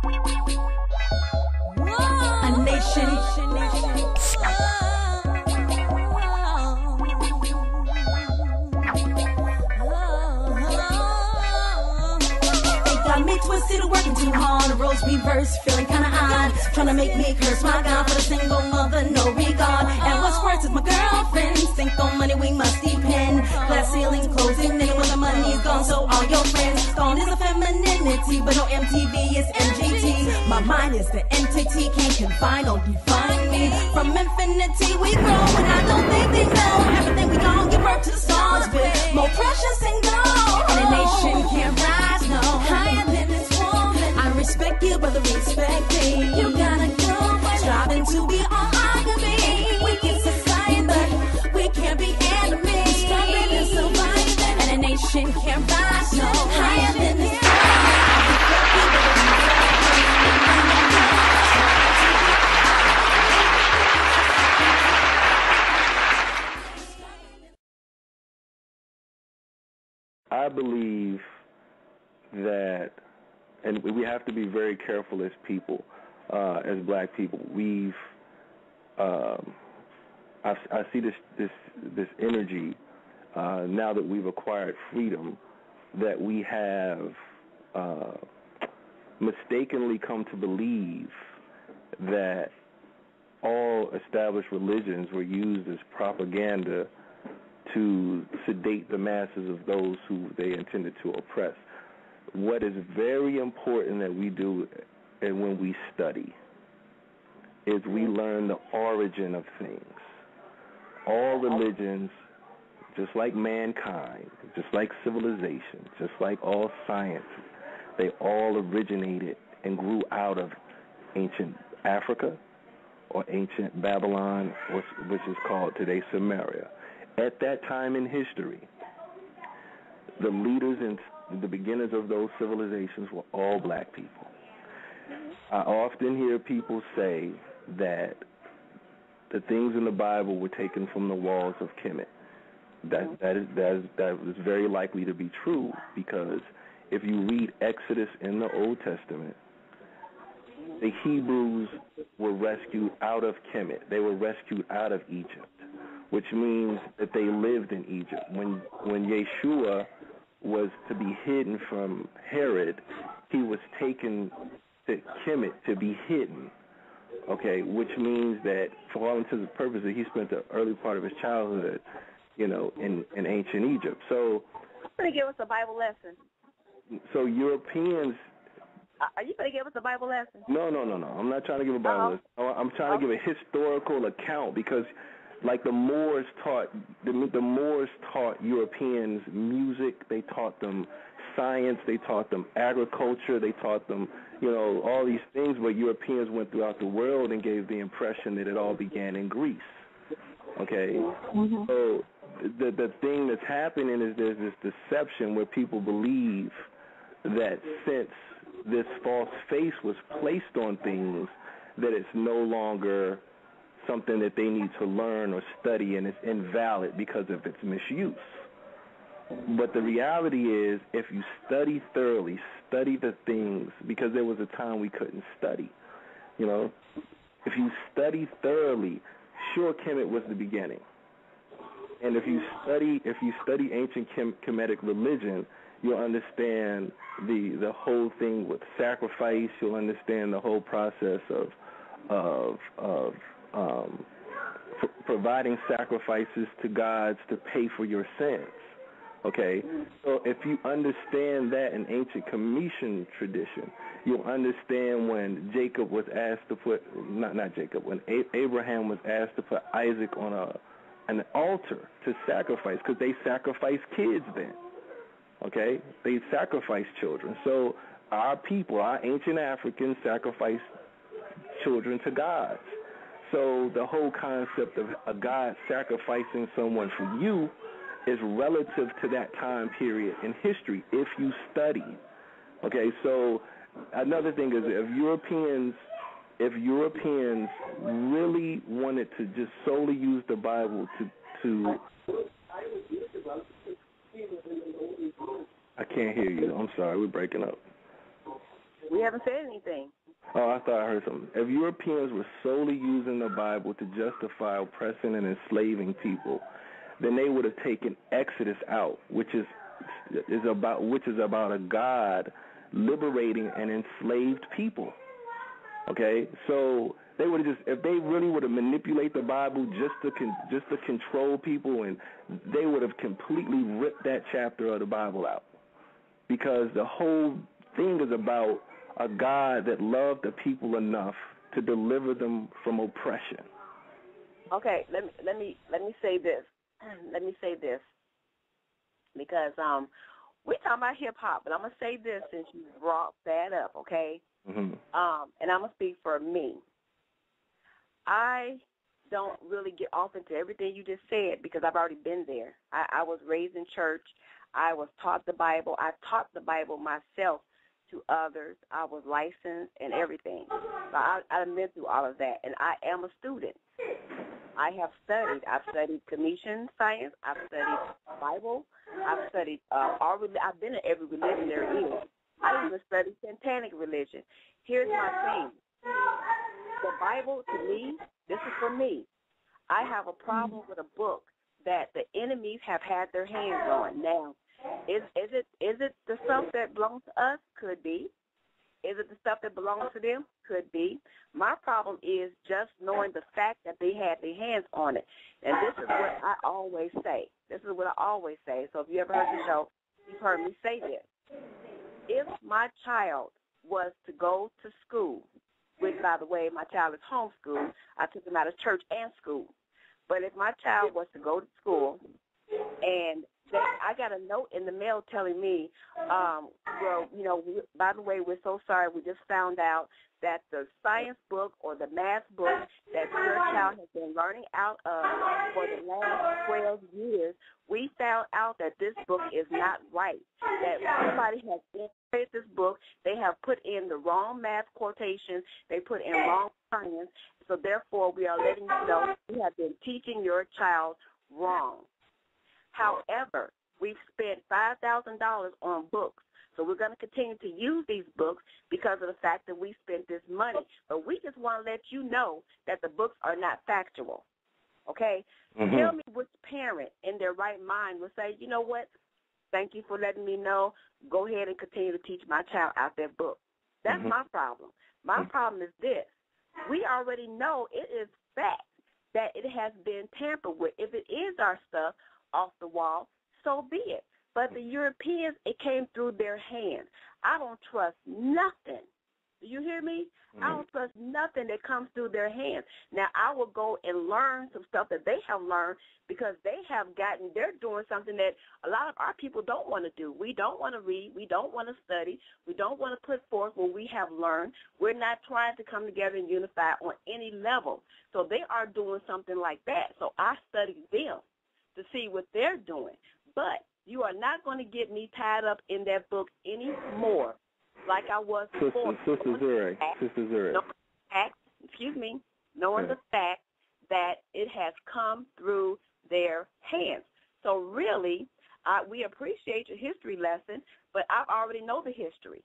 A nation. Got me twisted, working too hard. The roles reversed, feeling kinda odd. Trying to make me curse my God for the single mother, no regard. And what's worse is my girlfriends think on money we must depend. Glass ceilings closing in when the money's gone, so all your friends gone is a femininity, but no MTV is MGT. My mind is the entity, can't confine or define me. From infinity we grow, and I don't think they know everything we gon' give birth to the stars with more precious and gold. And a nation can't rise no higher than this woman. I respect you, brother, respect me. You gotta go, striving to be all I can be. We can society, but we can't be enemies. Struggling and surviving, and a nation can't rise no higher than this woman. I believe that, and we have to be very careful as people, as black people. I see this energy now that we've acquired freedom, that we have mistakenly come to believe that all established religions were used as propaganda to sedate the masses of those who they intended to oppress. What is very important that we do, and when we study, is we learn the origin of things. All religions, just like mankind, just like civilization, just like all science, they all originated and grew out of ancient Africa or ancient Babylon, which is called today Samaria. At that time in history, the leaders and the beginners of those civilizations were all black people. I often hear people say that the things in the Bible were taken from the walls of Kemet. That is very likely to be true, because if you read Exodus in the Old Testament, the Hebrews were rescued out of Kemet. They were rescued out of Egypt, which means that they lived in Egypt. When Yeshua was to be hidden from Herod, he was taken to Kemet to be hidden, okay, which means that for all intents and purposes, he spent the early part of his childhood, in ancient Egypt. So, going to give us a Bible lesson. So Europeans... Are you going to give us a Bible lesson? No. I'm not trying to give a Bible lesson. I'm trying to give a historical account, because like the Moors taught Europeans music, they taught them science, they taught them agriculture, they taught them, all these things, but Europeans went throughout the world and gave the impression that it all began in Greece. Okay? Mm-hmm. So the thing that's happening is there's this deception where people believe that since this false face was placed on things, that it's no longer something that they need to learn or study, and it's invalid because of its misuse. But the reality is, if you study thoroughly, study the things, because there was a time we couldn't study. If you study thoroughly, sure, Kemet was the beginning. And if you study ancient Kemetic religion, you'll understand the whole thing with sacrifice. You'll understand the whole process of providing sacrifices to gods to pay for your sins. Okay, so if you understand that in ancient Cometian tradition, you'll understand when Jacob was asked to put, when Abraham was asked to put Isaac on an altar to sacrifice, because they sacrificed kids then. Okay, they sacrificed children. So our people, our ancient Africans, sacrificed children to gods. So the whole concept of a god sacrificing someone for you is relative to that time period in history if you study. Okay, so another thing is, if Europeans really wanted to just solely use the Bible to I can't hear you. I'm sorry, we're breaking up. We haven't said anything. Oh, I thought I heard something. If Europeans were solely using the Bible to justify oppressing and enslaving people, then they would have taken Exodus out, which is about a God liberating an enslaved people. Okay, so they would have if they really would have manipulated the Bible just to control people, and they would have completely ripped that chapter of the Bible out, because the whole thing is about a God that loved the people enough to deliver them from oppression. Okay, let me say this. Let me say this, because we're talking about hip hop, but I'm gonna say this since you brought that up, okay? Mm-hmm. And I'm gonna speak for me. I don't really get off into everything you just said because I've already been there. I was raised in church. I was taught the Bible. I taught the Bible myself to others. I was licensed and everything. So I've been through all of that, and I am a student. I have studied. I've studied Commission science. I've studied Bible. I've studied I've been in every religion there is. I even studied satanic religion. Here's my thing. The Bible, to me, this is for me. I have a problem with a book that the enemies have had their hands on. Now, is it the stuff that belongs to us? Could be. Is it the stuff that belongs to them? Could be. My problem is just knowing the fact that they had their hands on it. And this is what I always say. So if you ever heard the show, you've heard me say this. If my child was to go to school, which, by the way, my child is homeschooled, I took him out of church and school. But if my child was to go to school and I got a note in the mail telling me, by the way, we're so sorry. We just found out that the science book or the math book that your child has been learning out of for the last 12 years, we found out that this book is not right, that somebody has integrated this book. They have put in the wrong math quotations. They put in wrong science. So, therefore, we are letting you know we have been teaching your child wrong. However, we've spent $5,000 on books, so we're going to continue to use these books because of the fact that we spent this money. But we just want to let you know that the books are not factual, okay? Mm-hmm. Tell me which parent in their right mind will say, you know what, thank you for letting me know. Go ahead and continue to teach my child out that book. That's my problem. My problem is this. We already know it is fact that it has been tampered with. If it is our stuff off the wall, so be it. But the Europeans, it came through their hands. I don't trust nothing. Do you hear me? I don't trust nothing that comes through their hands. Now, I will go and learn some stuff that they have learned because they're doing something that a lot of our people don't want to do. We don't want to read. We don't want to study. We don't want to put forth what we have learned. We're not trying to come together and unify on any level. So they are doing something like that. So I studied them to see what they're doing. But you are not going to get me tied up in that book anymore like I was before. Sister Zuri. Knowing the fact that it has come through their hands. So really, we appreciate your history lesson, but I already know the history.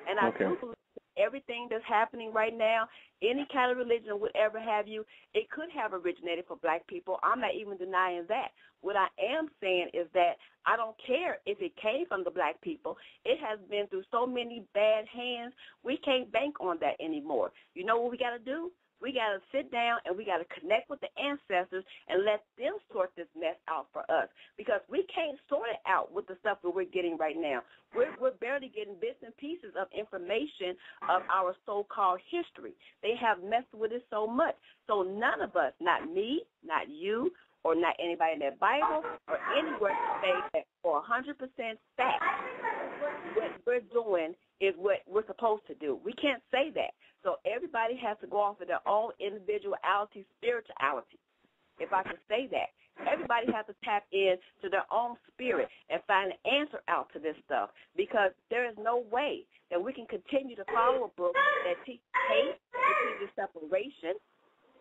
And I do believe everything that's happening right now, any kind of religion or whatever have you, it could have originated for black people. I'm not even denying that. What I am saying is that I don't care if it came from the black people. It has been through so many bad hands, we can't bank on that anymore. You know what we got to do? We got to sit down and we got to connect with the ancestors and let them sort this mess out for us because we can't sort it out with the stuff that we're getting right now. We're barely getting bits and pieces of information of our so-called history. They have messed with it so much. So none of us, not me, not you, or not anybody in that Bible or anywhere to say that for 100% fact what we're doing is what we're supposed to do. We can't say that. So everybody has to go off of their own individuality, spirituality, if I could say that. Everybody has to tap into their own spirit and find an answer out to this stuff because there is no way that we can continue to follow a book that teaches hate, that teaches separation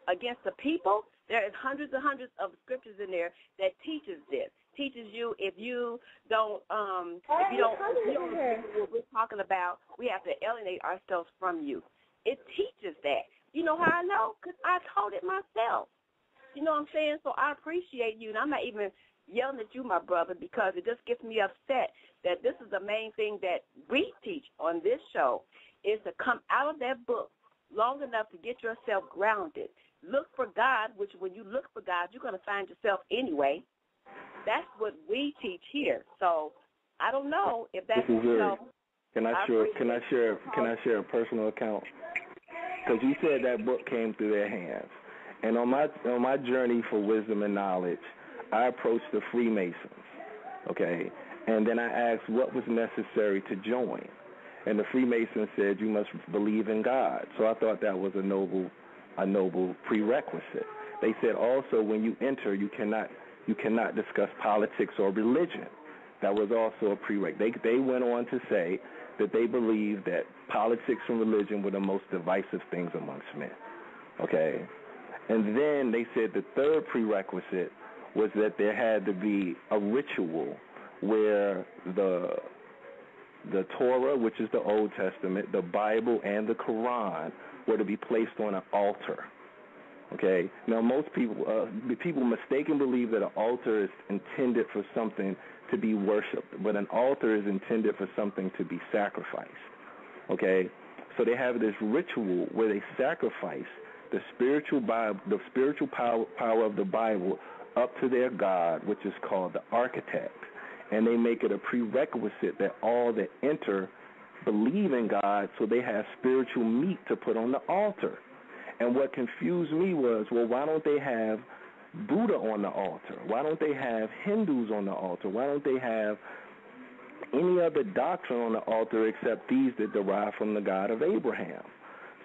against the people. There is hundreds and hundreds of scriptures in there that teaches this. teaches you if you don't what we're talking about, we have to alienate ourselves from you. It teaches that. You know how I know? Because I taught it myself. You know what I'm saying? So I appreciate you, and I'm not even yelling at you, my brother, because it just gets me upset that this is the main thing that we teach on this show, is to come out of that book long enough to get yourself grounded. Look for God, which when you look for God, you're going to find yourself anyway. That's what we teach here. So I don't know if that's Can I share a personal account? Because you said that book came through their hands, and on my journey for wisdom and knowledge, I approached the Freemasons, okay, and then I asked what was necessary to join, and the Freemasons said you must believe in God. So I thought that was a noble prerequisite. They said also when you enter, you cannot discuss politics or religion. That was also a prerequisite. They went on to say that they believed that politics and religion were the most divisive things amongst men, okay? And then they said the third prerequisite was that there had to be a ritual where the Torah, which is the Old Testament, the Bible, and the Quran were to be placed on an altar. Okay. Now, most people mistakenly believe that an altar is intended for something to be worshipped, but an altar is intended for something to be sacrificed. Okay. So they have this ritual where they sacrifice the spiritual power of the Bible up to their God, which is called the architect, and they make it a prerequisite that all that enter believe in God, so they have spiritual meat to put on the altar. And what confused me was, well, why don't they have Buddha on the altar? Why don't they have Hindus on the altar? Why don't they have any other doctrine on the altar except these that derive from the God of Abraham?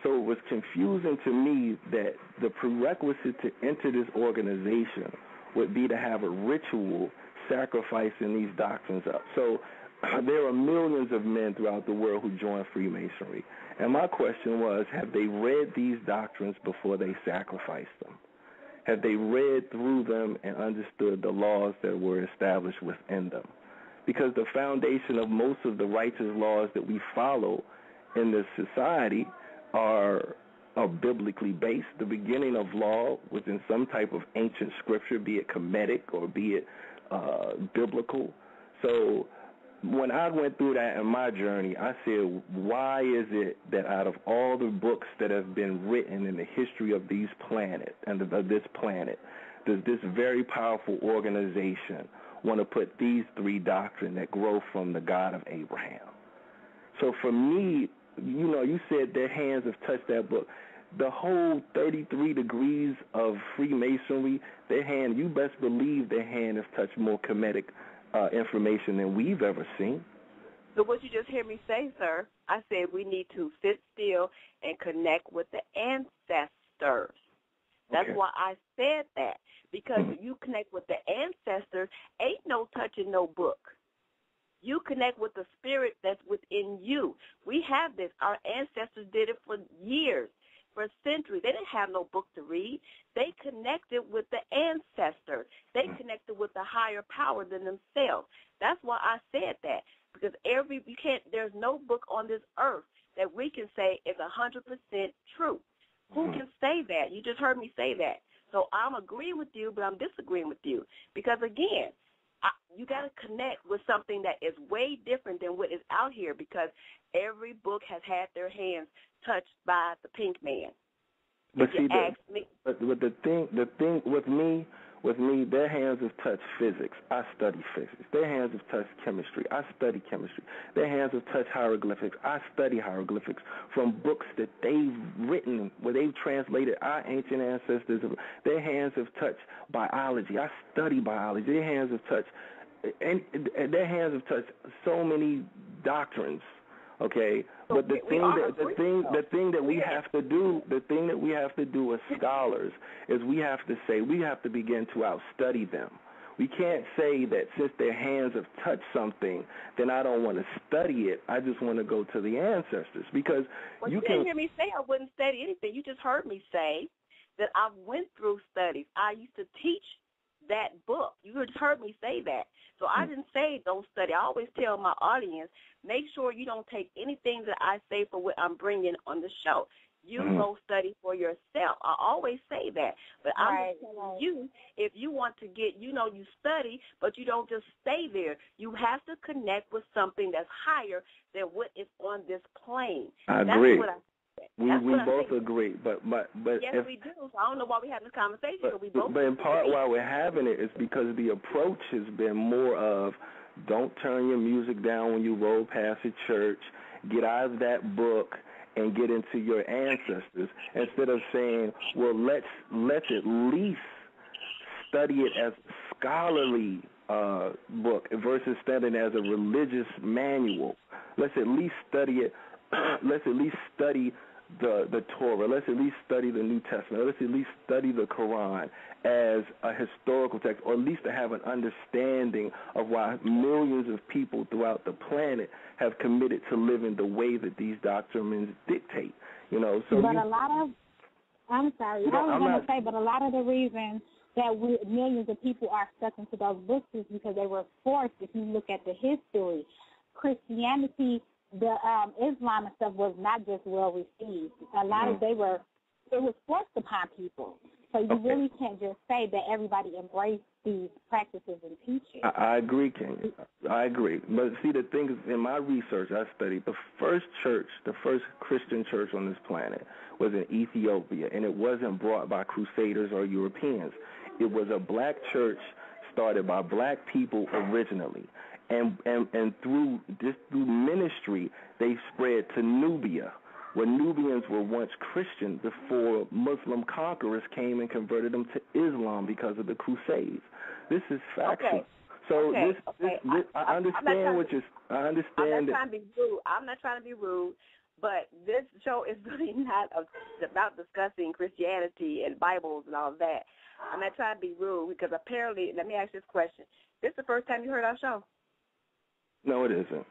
So it was confusing to me that the prerequisite to enter this organization would be to have a ritual sacrificing these doctrines up. So there are millions of men throughout the world who join Freemasonry. And my question was, have they read these doctrines before they sacrifice them? Have they read through them and understood the laws that were established within them? Because the foundation of most of the righteous laws that we follow in this society are biblically based. The beginning of law was in some type of ancient scripture, be it Kemetic or be it biblical. So when I went through that in my journey, I said, why is it that out of all the books that have been written in the history of these planets and of this planet, does this very powerful organization want to put these three doctrines that grow from the God of Abraham? So for me, you said their hands have touched that book. The whole 33 degrees of Freemasonry, their hand, you best believe their hand has touched more Kemetic information than we've ever seen. So what you just heard me say, sir, I said we need to sit still and connect with the ancestors. That's why I said that, because when you connect with the ancestors, ain't no touching no book. You connect with the spirit that's within you. We have this. Our ancestors did it for years, for centuries. They didn't have no book to read. They connected with the ancestors. They connected with the higher power than themselves. That's why I said that, because there's no book on this earth that we can say is 100% true. Who can say that? You just heard me say that. So I'm agreeing with you, but I'm disagreeing with you, because, again, you got to connect with something that is way different than what is out here, because every book has had their hands touched by the pink man. But see, the thing with me, their hands have touched physics. I study physics. Their hands have touched chemistry. I study chemistry. Their hands have touched hieroglyphics. I study hieroglyphics from books that they've written, where they've translated our ancient ancestors. Their hands have touched biology. I study biology. Their hands have touched so many doctrines. Okay, but the thing that we have to do as scholars is we have to begin to outstudy them. We can't say that since their hands have touched something, then I don't want to study it. I just want to go to the ancestors, because you didn't hear me say I wouldn't study anything. You just heard me say that I went through studies. I used to teach that book. You just heard me say that. So I didn't say don't study. I always tell my audience, make sure you don't take anything that I say for what I'm bringing on the show. You go study for yourself. I always say that. But I'm just telling you, if you want to get, you study, but you don't just stay there. You have to connect with something that's higher than what is on this plane. I agree. That's what we both agree. But yes, we do. So I don't know why we have this conversation, but we both But in part why we're having it is because the approach has been more of don't turn your music down when you roll past a church, get out of that book, and get into your ancestors, instead of saying, well, let's at least study it as a scholarly book versus studying it as a religious manual. Let's at least study it. Let's at least study the Torah. Let's at least study the New Testament. Let's at least study the Quran as a historical text, or at least to have an understanding of why millions of people throughout the planet have committed to living the way that these doctrines dictate. So but a lot of, I'm sorry, I was going to say, but a lot of the reasons that millions of people are stuck into those books is because they were forced. If you look at the history, Christianity, the Islam and stuff was not just well received. A lot of it was forced upon people. So you really can't just say that everybody embraced these practices and teachings. I agree, Kenya. I agree. But see, the thing is, in my research, I studied the first Christian church on this planet was in Ethiopia, and it wasn't brought by Crusaders or Europeans. It was a black church started by black people originally. And through ministry, they spread to Nubia, where Nubians were once Christian before Muslim conquerors came and converted them to Islam because of the Crusades. This is factual. So I understand what you're. I understand. I'm not trying to be rude, but this show is really not about discussing Christianity and Bibles and all that. I'm not trying to be rude because apparently, let me ask this question: this is the first time you heard our show? No, it isn't.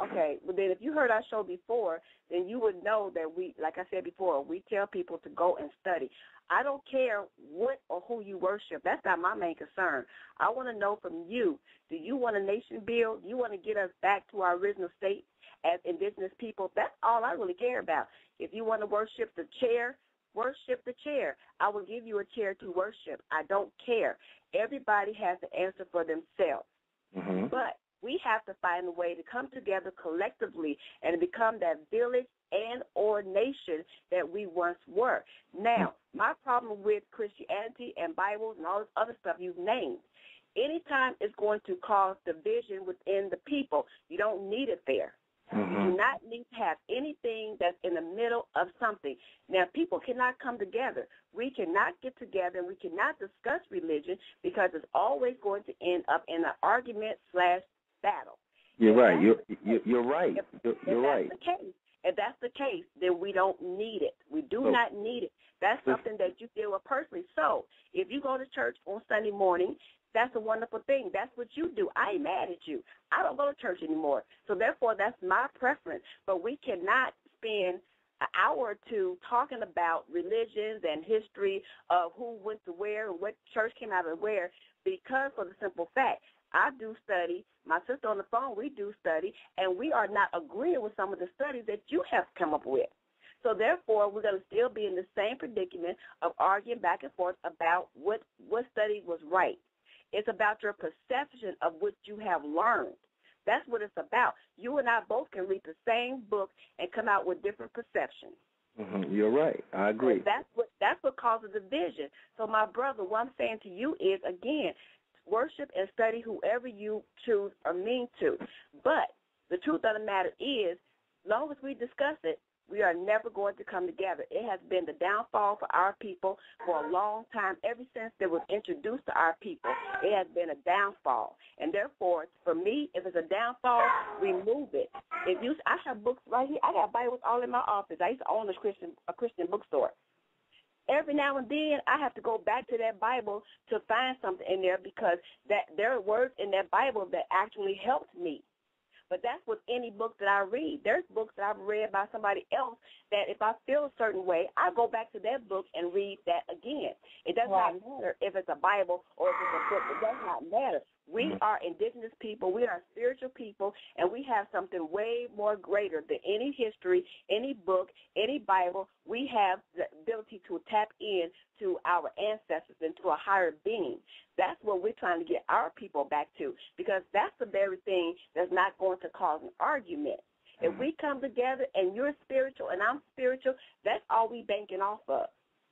Okay, well then if you heard our show before, then you would know that we, like I said before, we tell people to go and study. I don't care what or who you worship. That's not my main concern. I want to know from you, do you want a nation build? Do you want to get us back to our original state as indigenous people? That's all I really care about. If you want to worship the chair, worship the chair. I will give you a chair to worship. I don't care. Everybody has to answer for themselves. But we have to find a way to come together collectively and become that village and or nation that we once were. Now, my problem with Christianity and Bibles and all this other stuff you've named, anytime it's going to cause division within the people, you don't need it there. You do not need to have anything that's in the middle of something. Now, people cannot come together. We cannot get together and we cannot discuss religion because it's always going to end up in an argument/battle. You're right. You're right. You're right. If that's the case, then we don't need it. We do not need it. That's something that you deal with personally. So if you go to church on Sunday morning, that's a wonderful thing. That's what you do. I ain't mad at you. I don't go to church anymore. So therefore, that's my preference. But we cannot spend an hour or two talking about religions and history of who went to where and what church came out of where, because for the simple fact, I do study. My sister on the phone, we do study, and we are not agreeing with some of the studies that you have come up with. So therefore, we're going to still be in the same predicament of arguing back and forth about what study was right. It's about your perception of what you have learned. That's what it's about. You and I both can read the same book and come out with different perceptions. You're right. I agree. So that's what causes division. So, my brother, what I'm saying to you is, again, worship and study whoever you choose or mean to. But the truth of the matter is, as long as we discuss it, we are never going to come together. It has been the downfall for our people for a long time. Ever since it was introduced to our people, it has been a downfall. And therefore, for me, if it's a downfall, remove it. I have books right here. I got Bibles all in my office. I used to own a Christian bookstore. Every now and then, I have to go back to that Bible to find something in there because there are words in that Bible that actually helped me. But that's with any book that I read. There's books that I've read by somebody else that if I feel a certain way, I go back to that book and read that again. It does not matter if it's a Bible or if it's a book. It does not matter. We are indigenous people. We are spiritual people, and we have something way more greater than any history, any book, any Bible. We have the ability to tap in to our ancestors and to a higher being. That's what we're trying to get our people back to, because that's the very thing that's not going to cause an argument. If we come together and you're spiritual and I'm spiritual, that's all we banking off of.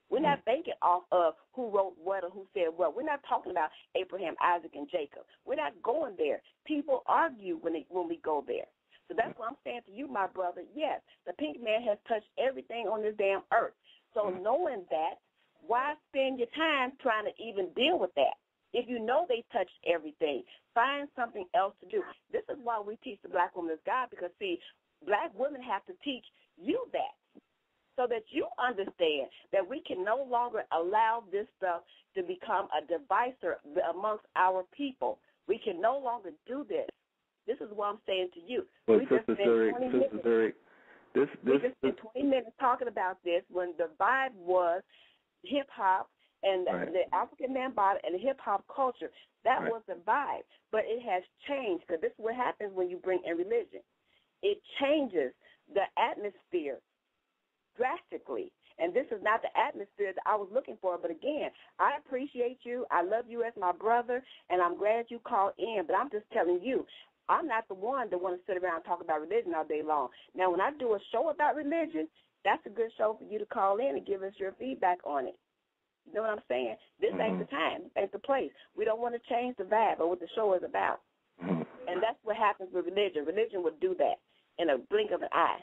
We're not banking off of who wrote what or who said what. We're not talking about Abraham, Isaac, and Jacob. We're not going there. People argue when we go there. So that's what I'm saying to you, my brother. Yes, the pink man has touched everything on this damn earth. So knowing that, why spend your time trying to even deal with that? If you know they touched everything, find something else to do. This is why we teach the black woman as God, because, see, black women have to teach you that, so that you understand that we can no longer allow this stuff to become a divisor amongst our people. We can no longer do this. This is what I'm saying to you. Well, we just spent 20 minutes talking about this when the vibe was hip-hop and the African man body and the hip-hop culture. That was the vibe. But it has changed, because this is what happens when you bring in religion. It changes the atmosphere drastically. And this is not the atmosphere that I was looking for. But, again, I appreciate you. I love you as my brother, and I'm glad you called in. But I'm just telling you, I'm not the one that want to sit around and talk about religion all day long. Now, when I do a show about religion, that's a good show for you to call in and give us your feedback on it. You know what I'm saying? This ain't the time. This ain't the place. We don't want to change the vibe of what the show is about. And that's what happens with religion. Religion would do that in a blink of an eye.